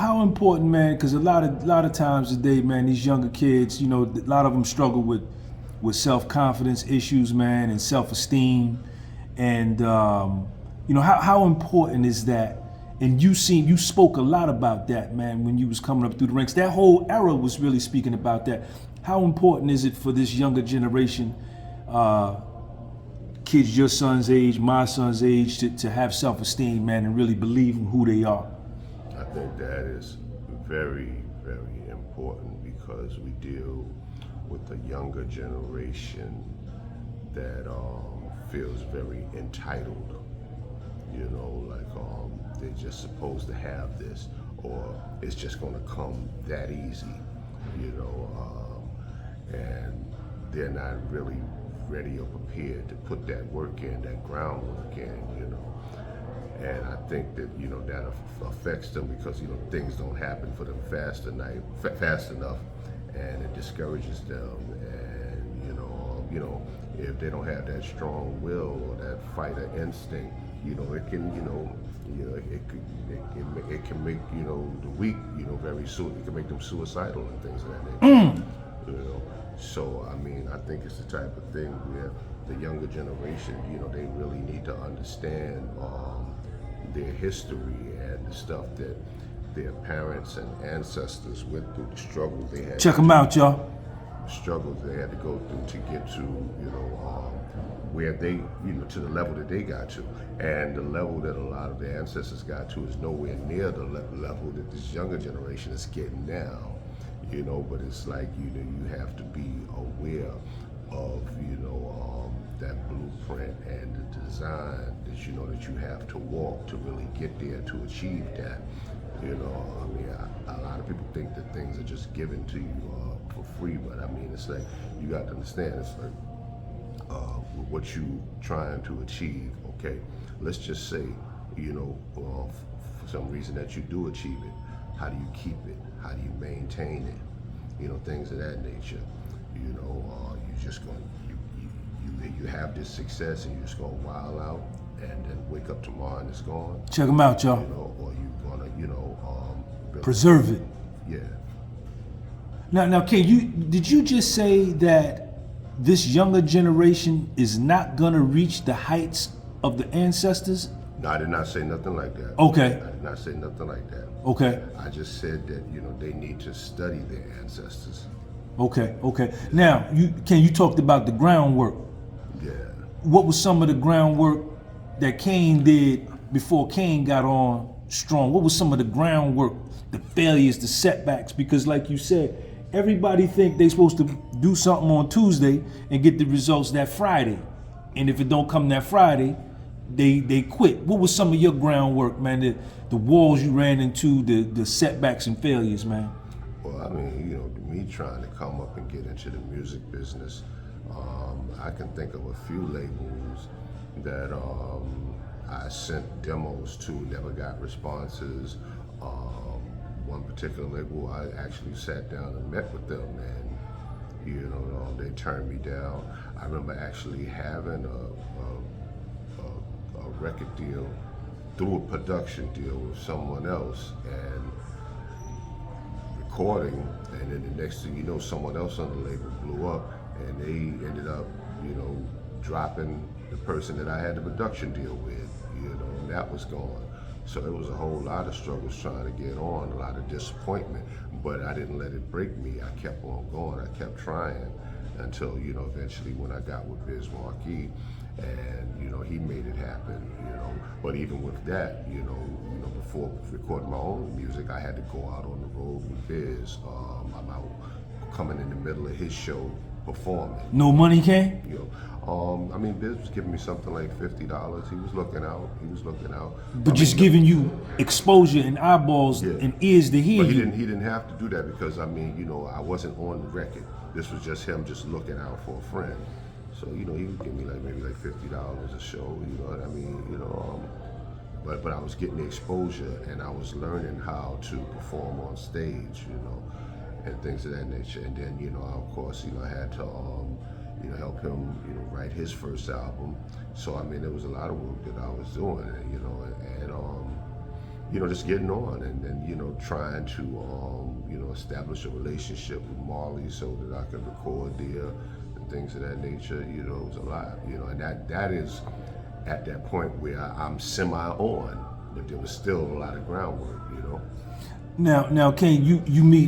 how important, man? Because a lot of times today, man, these younger kids, you know, a lot of them struggle with self-confidence issues, man, and self-esteem, and you know, how important is that? And you spoke a lot about that, man, when you was coming up through the ranks. That whole era was really speaking about that. How important is it for this younger generation, kids your son's age, my son's age, to have self-esteem, man, and really believe in who they are? I think that is very, very important because we deal with a younger generation that feels very entitled. You know, like they're just supposed to have this, or it's just going to come that easy. You know, and they're not really ready or prepared to put that work in, that groundwork in. You know. And I think that, you know, that affects them because, you know, things don't happen for them fast enough, and it discourages them. And you know, if they don't have that strong will or that fighter instinct, you know, it can, it can make, you know, the weak, you know, it can make them suicidal and things of that nature. You know, so I mean, I think it's the type of thing where the younger generation, you know, they really need to understand their history and the stuff that their parents and ancestors went through, the struggles they had. Check them out, y'all. The struggles they had to go through to get to, you know, where they, you know, to the level that they got to. And the level that a lot of their ancestors got to is nowhere near the level that this younger generation is getting now. You know, but it's like, you know, you have to be aware of, you know, that blueprint and the design that, you know, that you have to walk to really get there to achieve that. You know, I mean, a lot of people think that things are just given to you for free, but I mean, it's like, you got to understand, it's like, what you trying to achieve, okay? Let's just say, you know, for some reason that you do achieve it, how do you keep it? How do you maintain it? You know, things of that nature. You know, you just going, you have this success and you're just gonna wild out and then wake up tomorrow and it's gone. Check them out, y'all. You know, or you gonna, you know, preserve it. Yeah. Now, Ken, did you just say that this younger generation is not gonna reach the heights of the ancestors? No, I did not say nothing like that. Okay. I did not say nothing like that. Okay. I just said that, you know, they need to study their ancestors. Okay. Now, you talked about the groundwork. Yeah. What was some of the groundwork that KANE did before KANE got on strong? What was some of the groundwork, the failures, the setbacks? Because like you said, everybody think they supposed to do something on Tuesday and get the results that Friday. And if it don't come that Friday, they quit. What was some of your groundwork, man? The walls you ran into, the setbacks and failures, man? Well, I mean, you know, me trying to come up and get into the music business, I can think of a few labels that I sent demos to, never got responses. One particular label, I actually sat down and met with them, and you know, they turned me down. I remember actually having a record deal through a production deal with someone else and recording, and then the next thing you know, someone else on the label blew up, and they ended up, you know, dropping the person that I had the production deal with, you know, and that was gone. So it was a whole lot of struggles trying to get on, a lot of disappointment, but I didn't let it break me. I kept on going, I kept trying until, you know, eventually when I got with Biz Marquis, and, you know, he made it happen, you know. But even with that, you know, before recording my own music, I had to go out on the road with Biz. I'm out coming in the middle of his show, performing. No money came? You know, I mean, Biz was giving me something like $50. He was looking out. But just giving you exposure and eyeballs and ears to hear but you. He didn't have to do that because, I mean, you know, I wasn't on the record. This was just him just looking out for a friend. So, you know, he would give me like maybe like $50 a show, you know what I mean? You know, but I was getting the exposure and I was learning how to perform on stage, you know, and things of that nature. And then, you know, of course, you know, I had to, you know, help him, you know, write his first album. So, I mean, there was a lot of work that I was doing, you know, and just getting on and trying to establish a relationship with Marley so that I could record there and things of that nature. It was a lot. And that is at that point where I'm semi on, but there was still a lot of groundwork. Now, Kane, you meet